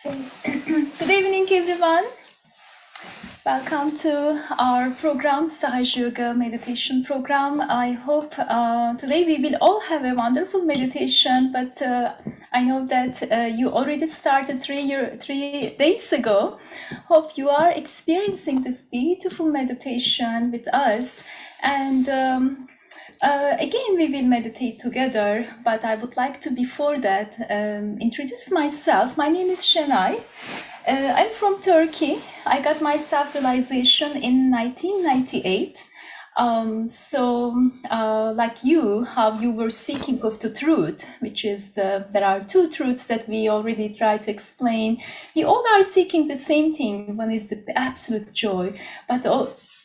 Good evening, everyone. Welcome to our program, Sahaja Yoga meditation program. I hope today we will all have a wonderful meditation, but I know that you already started 3 days ago. Hope you are experiencing this beautiful meditation with us. And again, we will meditate together, but I would like to, before that, introduce myself. My name is Şenay. I'm from Turkey. I got my self-realization in 1998. Like you, how you were seeking of the truth, which is there are two truths that we already try to explain. We all are seeking the same thing. One is the absolute joy, but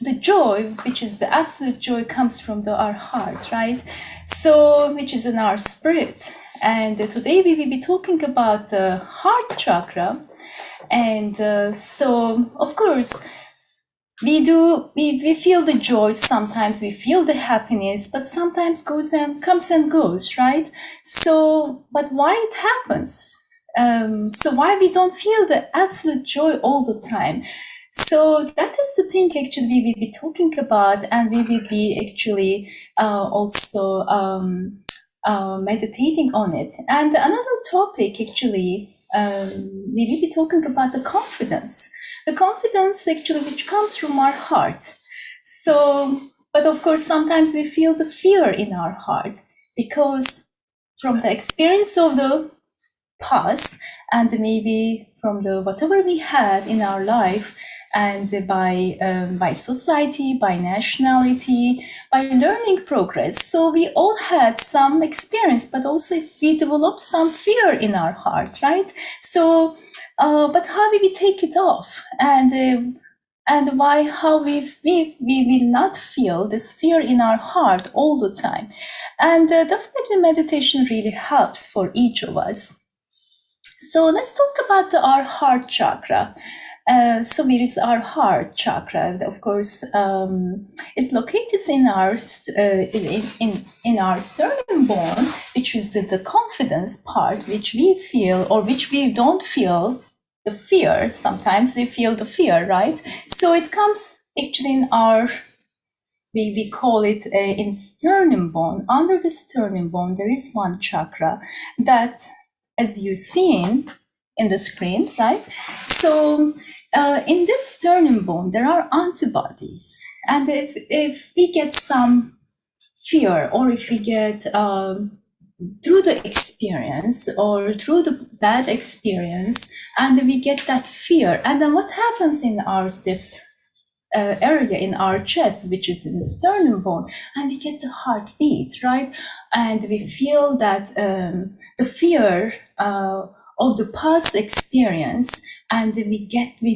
the joy, which is the absolute joy, comes from our heart, right? So, which is in our spirit. And today we will be talking about the heart chakra. And so, of course, we feel the joy, sometimes we feel the happiness, but sometimes comes and goes, right? So, but why it happens? So why we don't feel the absolute joy all the time? So that is the thing actually we will be talking about, and we will be actually also meditating on it. And another topic actually, we will be talking about the confidence actually which comes from our heart. So, but of course sometimes we feel the fear in our heart because from the experience of the past, and maybe from the whatever we had in our life, and by society, by nationality, by learning progress. So we all had some experience, but also we developed some fear in our heart, right? So, but how do we take it off? And why, how we will not feel this fear in our heart all the time? And definitely meditation really helps for each of us. So let's talk about our heart chakra. So where is our heart chakra? Of course, it's located in our in our sternum bone, which is the confidence part, which we feel or which we don't feel the fear. Sometimes we feel the fear, right? So it comes actually in our, we call it in sternum bone. Under the sternum bone, there is one chakra that, as you've seen in the screen, right? So in this sternum bone, there are antibodies. And if we get some fear, or if we get through the experience or through the bad experience, and we get that fear, and then what happens in this area in our chest, which is in the sternum bone, and we get the heartbeat, right? And we feel that the fear of the past experience, and we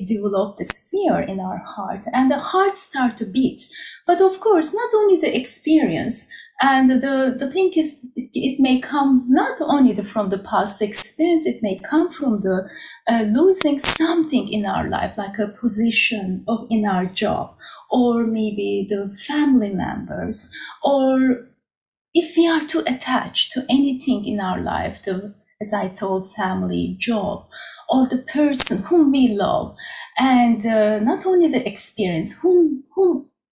develop this fear in our heart, and the heart start to beat. But of course, not only the experience, and the thing is, it may come not only from the past experience, it may come from the losing something in our life, like a position in our job, or maybe the family members, or if we are too attached to anything in our life, as I told, family, job, or the person whom we love, and not only the experience, whom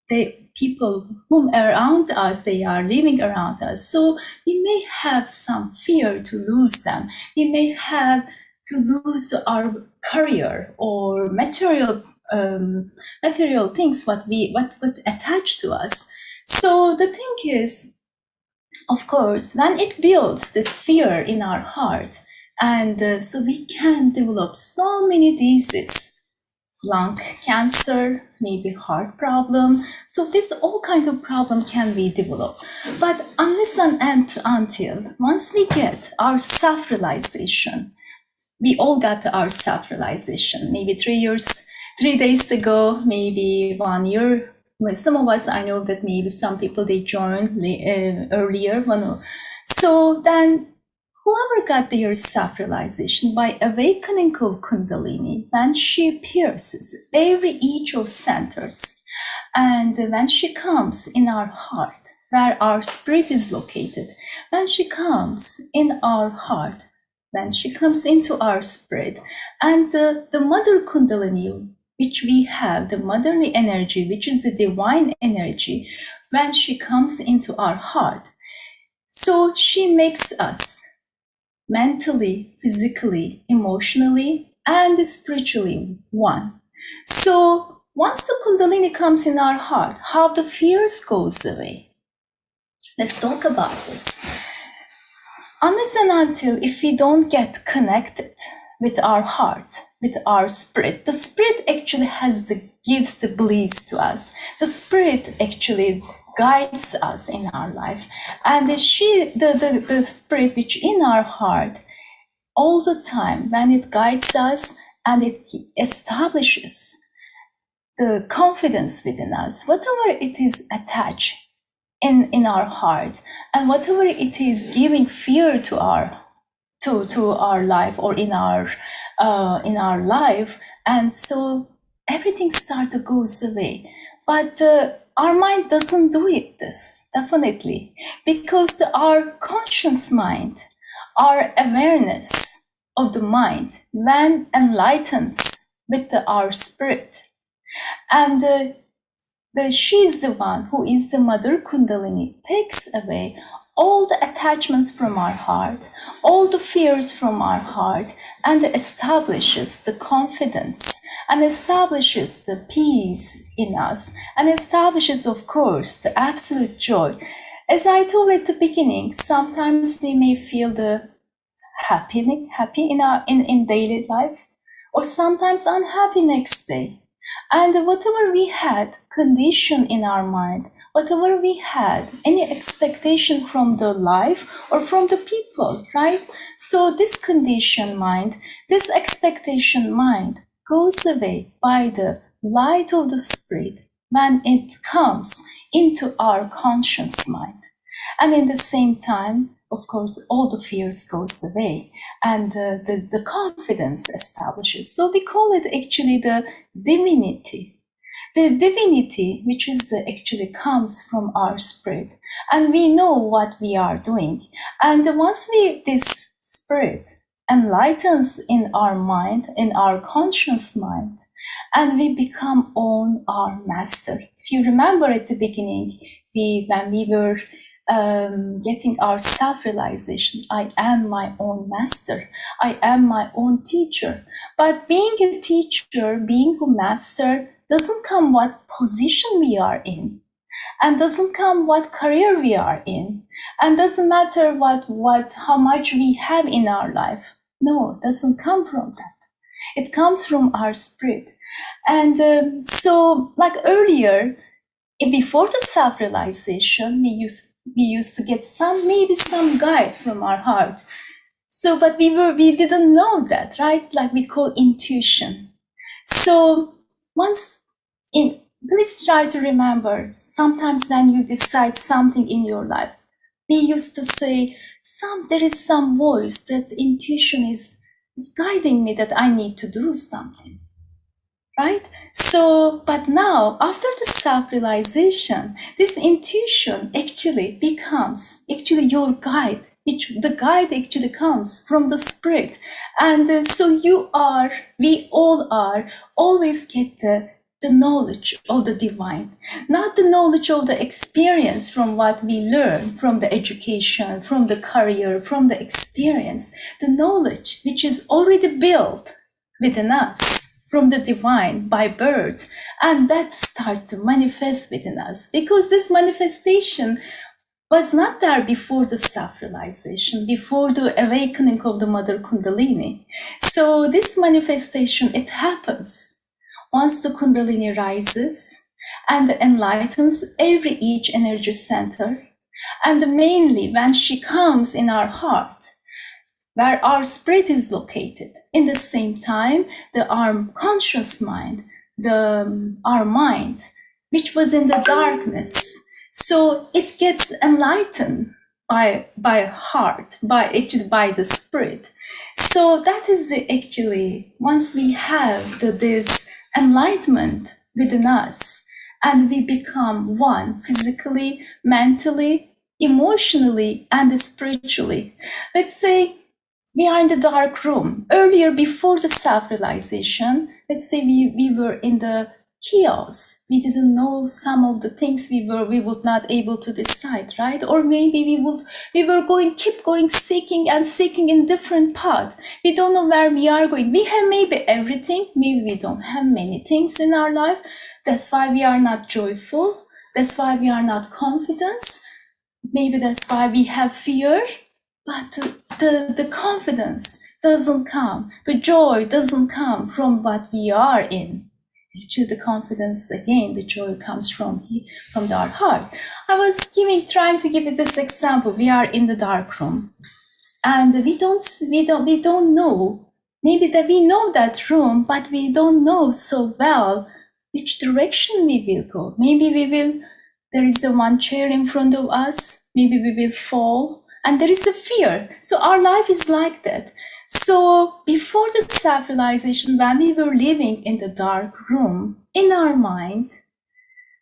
the people whom around us, they are living around us. So we may have some fear to lose them. We may have to lose our career or material things what attach to us. So the thing is, of course, when it builds this fear in our heart, and so we can develop so many diseases, lung cancer, maybe heart problem. So this all kind of problem can be developed. But unless and until once we get our self-realization, we all got our self-realization, maybe 3 days ago, maybe 1 year. Well, some of us, I know that maybe some people, they joined earlier. So then whoever got their self-realization by awakening of Kundalini, when she pierces each of centers, and when she comes in our heart, where our spirit is located, when she comes in our heart, when she comes into our spirit, and the mother kundalini, which we have, the motherly energy, which is the divine energy, when she comes into our heart, so she makes us mentally, physically, emotionally, and spiritually one. So once the kundalini comes in our heart, how the fears goes away. Let's talk about this. Unless and until if we don't get connected with our heart, with our spirit, the spirit actually gives the bliss to us. The spirit actually guides us in our life. And the spirit which in our heart, all the time, when it guides us and it establishes the confidence within us, whatever it is attached in our heart, and whatever it is giving fear to our life or in our life, and so everything starts to goes away. But our mind doesn't do it this, definitely, because our conscious mind, our awareness of the mind, when enlightens with our spirit, and she's the one who is the mother kundalini, takes away all the attachments from our heart, all the fears from our heart, and establishes the confidence, and establishes the peace in us, and establishes, of course, the absolute joy. As I told at the beginning, sometimes we may feel the happy in daily life, or sometimes unhappy next day. And whatever we had condition in our mind, whatever we had, any expectation from the life or from the people, right? So this conditioned mind, this expectation mind goes away by the light of the spirit when it comes into our conscious mind. And in the same time, of course, all the fears goes away and the confidence establishes. So we call it actually the divinity. The divinity, which is actually comes from our spirit, and we know what we are doing. And once this spirit enlightens in our mind, in our conscious mind, and we become on our master. If you remember at the beginning, when we were getting our self-realization, I am my own master, I am my own teacher. But being a teacher, being a master, doesn't come what position we are in, and doesn't come what career we are in, and doesn't matter how much we have in our life. No, it doesn't come from that. It comes from our spirit. And so, like earlier, before the self-realization, we used to get some guide from our heart. So, but we didn't know that, right? Like we call intuition. So please try to remember, sometimes when you decide something in your life, we used to say, there is some voice that intuition is guiding me that I need to do something. Right? So, but now, after the self-realization, this intuition actually becomes your guide, the guide actually comes from the spirit. And so we all are, always get the knowledge of the divine, not the knowledge of the experience from what we learn from the education, from the career, from the experience, the knowledge which is already built within us from the divine by birth, and that starts to manifest within us, because this manifestation was not there before the self-realization, before the awakening of the mother kundalini. So this manifestation, it happens once the kundalini rises and enlightens each energy center, and mainly when she comes in our heart, where our spirit is located. In the same time, our conscious mind, our mind, which was in the darkness, so it gets enlightened by heart, by the spirit. So that is actually, once we have this enlightenment within us, and we become one physically, mentally, emotionally, and spiritually. Let's say We are in the dark room. Earlier, before the self-realization, let's say we were in the chaos. We didn't know some of the things we would not able to decide, right? Or maybe we were going, keep going, seeking and seeking in different paths. We don't know where we are going. We have maybe everything, maybe we don't have many things in our life. That's why we are not joyful. That's why we are not confident. Maybe that's why we have fear, but the confidence doesn't come, the joy doesn't come from what we are in. Actually, the confidence, again, the joy comes from our heart. I was trying to give you this example. We are in the dark room, and we don't know. Maybe that we know that room, but we don't know so well which direction we will go. Maybe there is a one chair in front of us, maybe we will fall, and there is a fear. So our life is like that. So before the self-realization, when we were living in the dark room in our mind,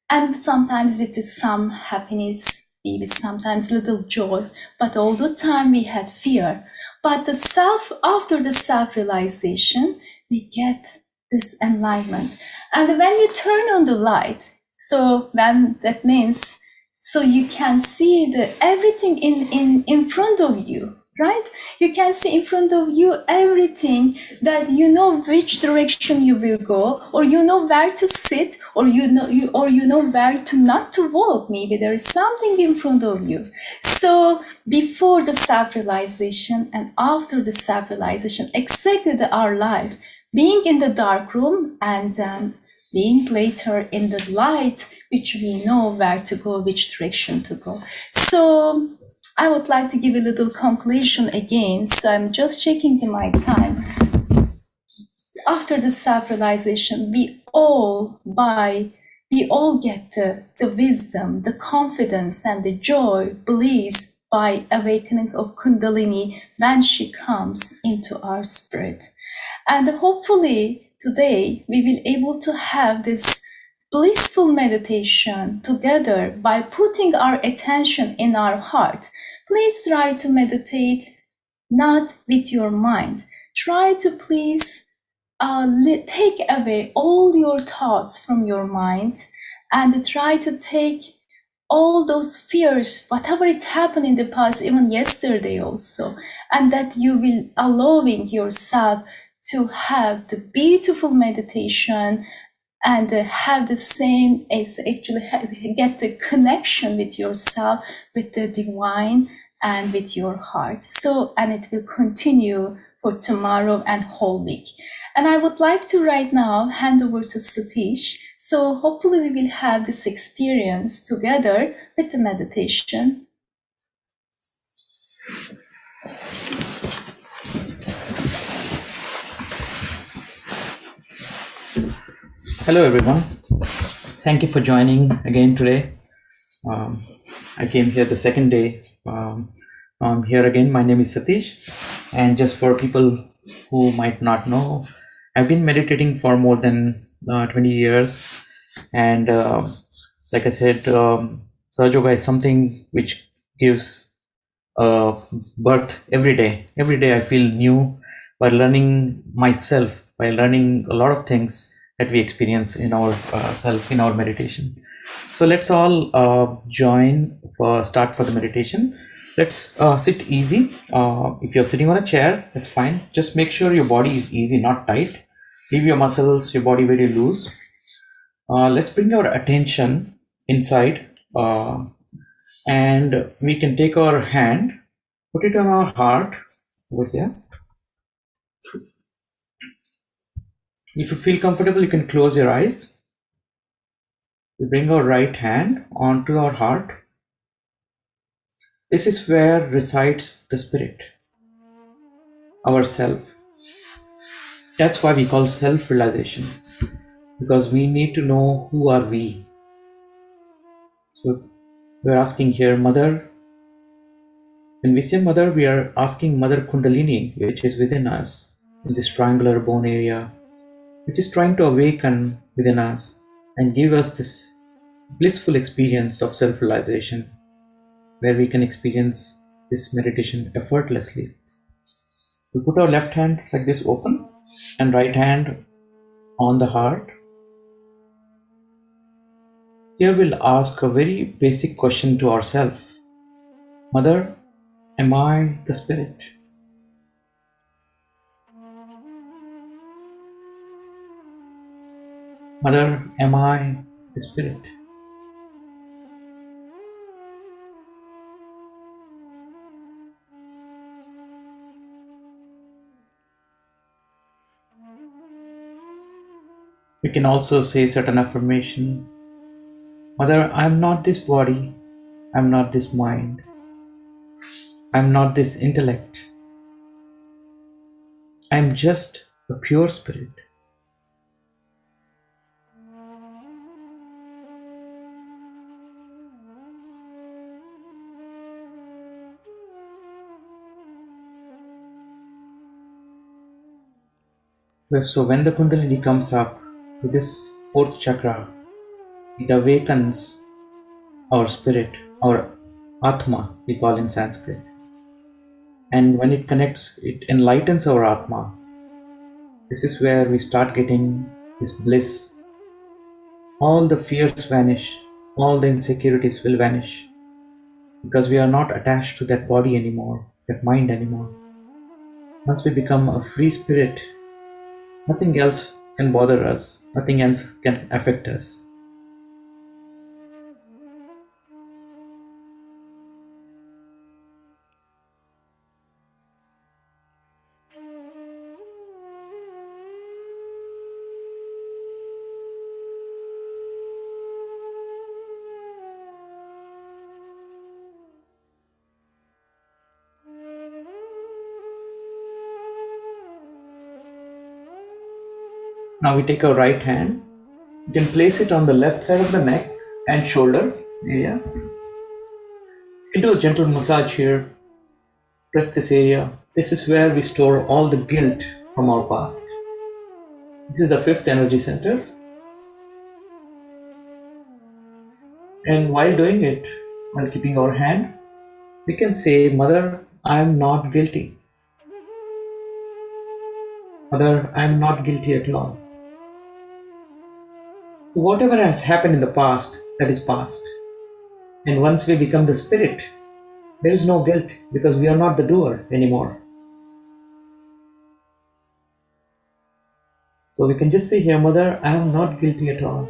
and sometimes with some happiness, maybe sometimes little joy, but all the time we had fear. But after the self-realization, we get this enlightenment. And when you turn on the light, so then that means, so you can see everything in front of you, right? You can see in front of you everything, that you know which direction you will go, or you know where to sit, or you know where to not to walk. Maybe there is something in front of you. So before the self-realization and after the self-realization, exactly our life, being in the dark room and then being later in the light, which we know where to go, which direction to go. So I would like to give a little conclusion again. So I'm just checking my time. After the self-realization, we all get the wisdom, the confidence, and the joy, bliss by awakening of Kundalini when she comes into our spirit. And hopefully today we will able to have this blissful meditation together by putting our attention in our heart. Please try to meditate not with your mind. Try to please take away all your thoughts from your mind and try to take all those fears, whatever it happened in the past, even yesterday also, and that you will allowing yourself to have the beautiful meditation and have the same, actually get the connection with yourself, with the divine, and with your heart. So, and it will continue for tomorrow and whole week. And I would like to right now hand over to Satish. So hopefully we will have this experience together with the meditation. Hello everyone. Thank you for joining again today. I came here the second day. I'm here again. My name is Satish, and just for people who might not know, I've been meditating for more than 20 years, and like I said, Sahaja Yoga is something which gives birth every day. Every day I feel new by learning myself, by learning a lot of things that we experience in our self, in our meditation. So let's all start for the meditation. Let's sit easy. If you're sitting on a chair, that's fine. Just make sure your body is easy, not tight. Leave your muscles, your body very loose. Let's bring our attention inside, and we can take our hand, put it on our heart over here. If you feel comfortable, you can close your eyes. We bring our right hand onto our heart. This is where resides the spirit, our self. That's why we call self-realization, because we need to know who are we. So we're asking here, Mother. When we say Mother, we are asking Mother Kundalini, which is within us, in this triangular bone area, which is trying to awaken within us and give us this blissful experience of self-realization, where we can experience this meditation effortlessly. We put our left hand like this open and right hand on the heart. Here we'll ask a very basic question to ourselves. Mother, am I the spirit? Mother, am I the spirit? We can also say certain affirmation. Mother, I am not this body. I am not this mind. I am not this intellect. I am just a pure spirit. So when the Kundalini comes up to this fourth chakra, it awakens our spirit, our Atma, we call in Sanskrit. And when it connects, it enlightens our Atma. This is where we start getting this bliss. All the fears vanish, all the insecurities will vanish because we are not attached to that body anymore, that mind anymore. Once we become a free spirit, nothing else can bother us, nothing else can affect us. Now we take our right hand, you can place it on the left side of the neck and shoulder area. You can do a gentle massage here, press this area. This is where we store all the guilt from our past. This is the fifth energy center. And while doing it, while keeping our hand, we can say, Mother, I am not guilty. Mother, I am not guilty at all. Whatever has happened in the past, that is past. And once we become the spirit, there is no guilt because we are not the doer anymore. So we can just say here, Mother, I am not guilty at all.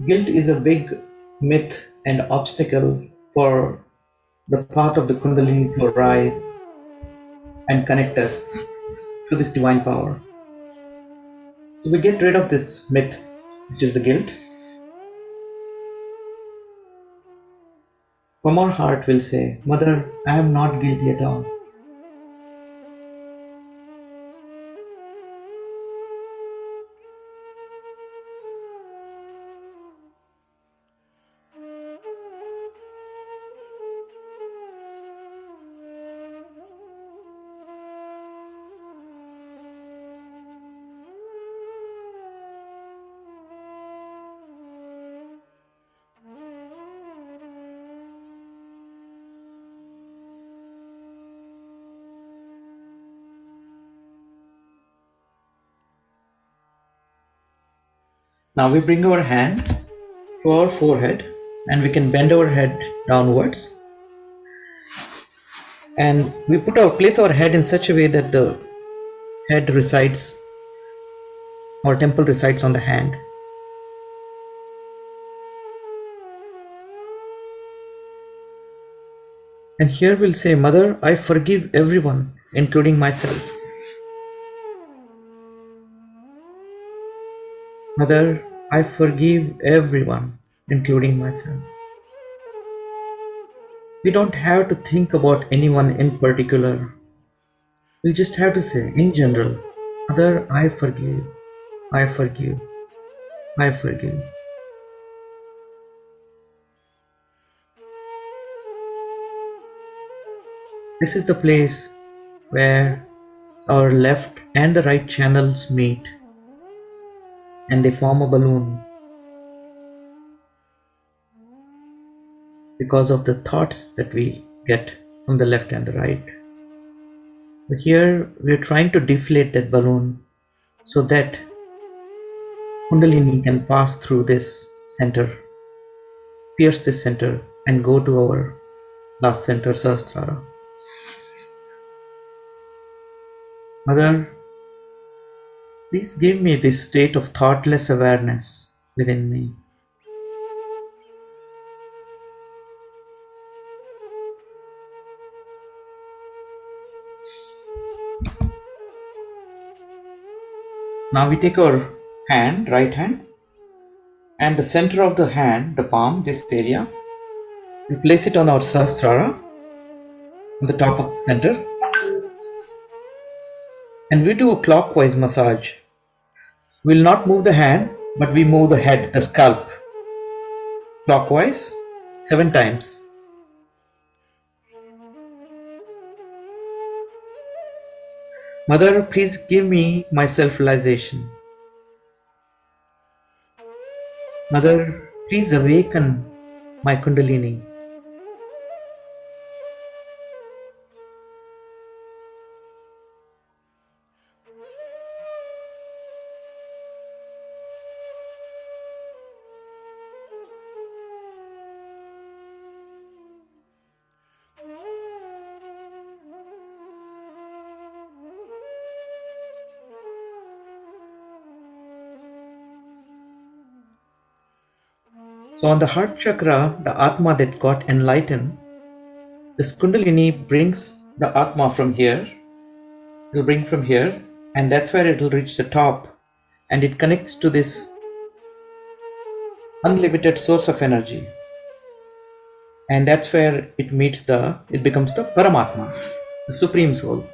Guilt is a big myth and obstacle for the path of the Kundalini to arise and connect us to this divine power. So we get rid of this myth, which is the guilt. From our heart, we'll say, Mother, I am not guilty at all. Now we bring our hand to our forehead and we can bend our head downwards. And we place our head in such a way that the head resides, or temple resides on the hand. And here we'll say, Mother, I forgive everyone, including myself. Mother, I forgive everyone, including myself. We don't have to think about anyone in particular. We just have to say, in general, Mother, I forgive, I forgive, I forgive. This is the place where our left and the right channels meet and they form a balloon. because of the thoughts that we get from the left and the right. But here we're trying to deflate that balloon so that Kundalini can pass through this center, pierce this center, and go to our last center, Sahasrara. Mother, please give me this state of thoughtless awareness within me. Now we take our hand, right hand, and the center of the hand, the palm, this area, we place it on our Sahasrara, on the top of the center, and we do a clockwise massage. We'll not move the hand, but we move the head, the scalp, clockwise 7 times. Mother, please give me my self-realization. Mother, please awaken my Kundalini. So on the heart chakra, the Atma that got enlightened, this Kundalini brings the Atma from here. It'll bring from here, and that's where it'll reach the top, and it connects to this unlimited source of energy. And that's where it becomes the Paramatma, the Supreme Soul.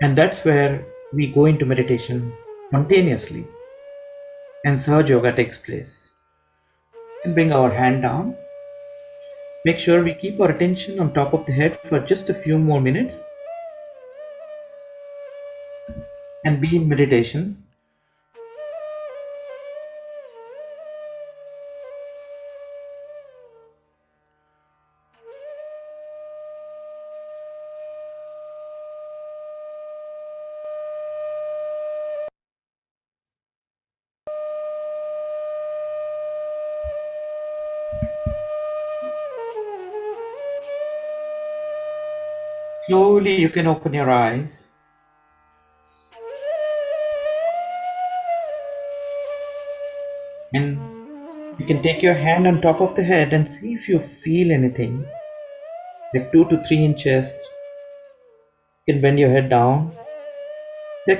And that's where we go into meditation spontaneously, and Sahaja Yoga takes place. And bring our hand down. Make sure we keep our attention on top of the head for just a few more minutes and be in meditation. Slowly you can open your eyes. And you can take your hand on top of the head and see if you feel anything, like 2 to 3 inches. You can bend your head down.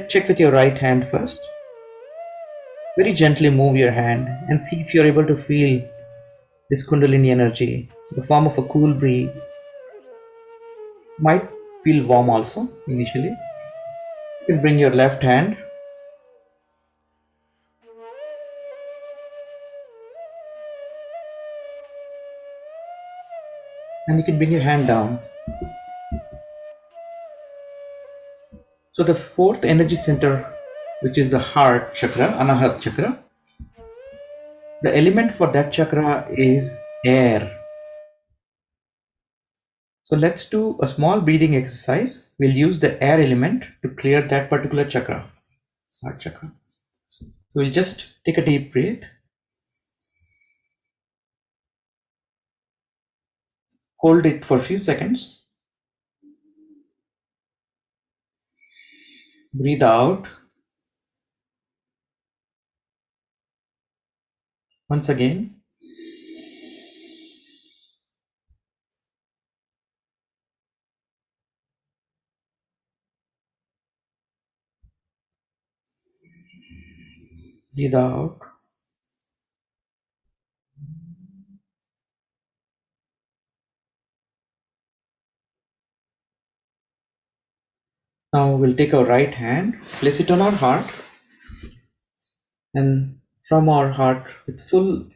Check with your right hand first. Very gently move your hand and see if you're able to feel this Kundalini energy in the form of a cool breeze. Might feel warm also initially. You can bring your left hand and you can bring your hand down. So the fourth energy center, which is the heart chakra, Anahat chakra, the element for that chakra is air. So let's do a small breathing exercise. We'll use the air element to clear that particular chakra, heart chakra. So we'll just take a deep breath. Hold it for a few seconds. Breathe out. Once again. Breathe out. Now we'll take our right hand, place it on our heart, and from our heart with full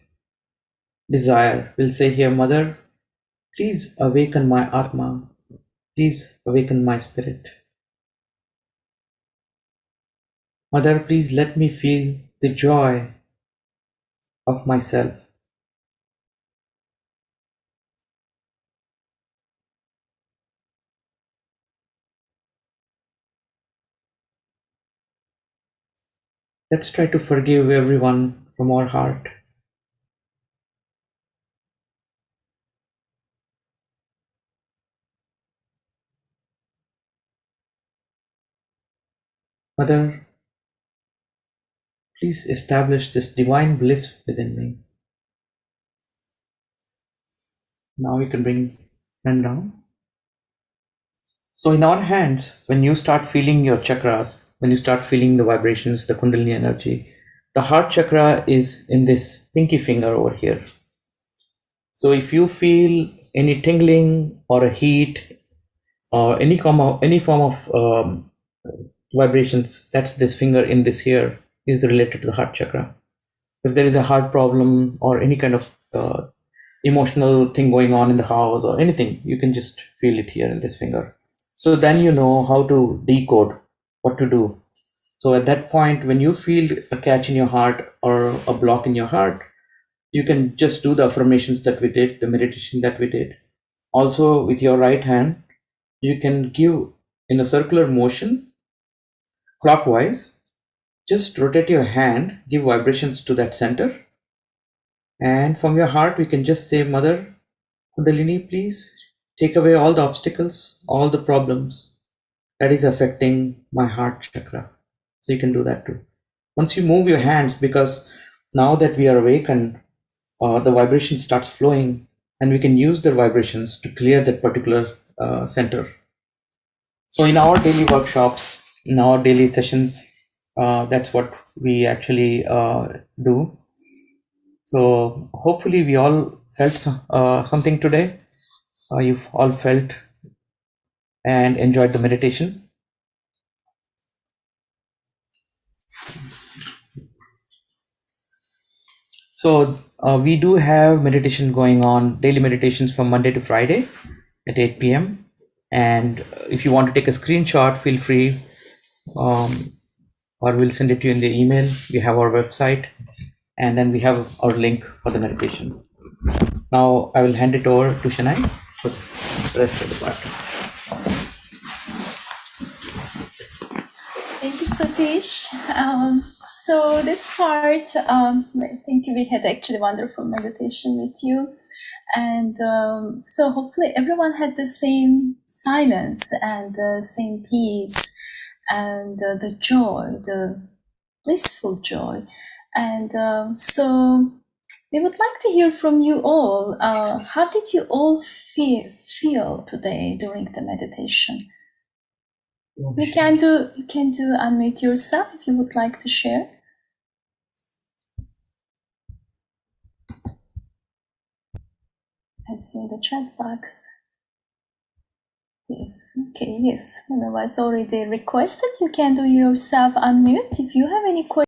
desire, we'll say here, Mother, please awaken my Atma. Please awaken my spirit. Mother, please let me feel the joy of myself. Let's try to forgive everyone from our heart. Mother, please establish this divine bliss within me. Now you can bring hand down. So in our hands, when you start feeling your chakras, when you start feeling the vibrations, the Kundalini energy, the heart chakra is in this pinky finger over here. So if you feel any tingling or a heat or any form of vibrations, that's this finger in this here is related to the heart chakra. If there is a heart problem or any kind of emotional thing going on in the house or anything, you can just feel it here in this finger. So then you know how to decode what to do. So at that point, when you feel a catch in your heart or a block in your heart, you can just do the affirmations that we did, the meditation that we did. Also, with your right hand, you can give in a circular motion clockwise. Just rotate your hand, give vibrations to that center. And from your heart, we can just say, Mother Kundalini, please take away all the obstacles, all the problems that is affecting my heart chakra. So you can do that too. Once you move your hands, because now that we are awakened, the vibration starts flowing, and we can use the vibrations to clear that particular center. So in our daily workshops, in our daily sessions, that's what we actually do. So hopefully we all felt something today. You've all felt and enjoyed the meditation. So we do have meditation going on, daily meditations from Monday to Friday at 8 p.m. And if you want to take a screenshot, feel free, or we'll send it to you in the email. We have our website, and then we have our link for the meditation. Now I will hand it over to Shania for the rest of the part. Thank you, Satish. So this part, I think we had actually wonderful meditation with you. And so hopefully everyone had the same silence and the same peace and the joy, the blissful joy. And so we would like to hear from you all. How did you all feel today during the meditation? You can do unmute yourself if you would like to share. I see in the chat box. Yes, okay, yes. Otherwise already requested. You can do yourself unmute if you have any questions.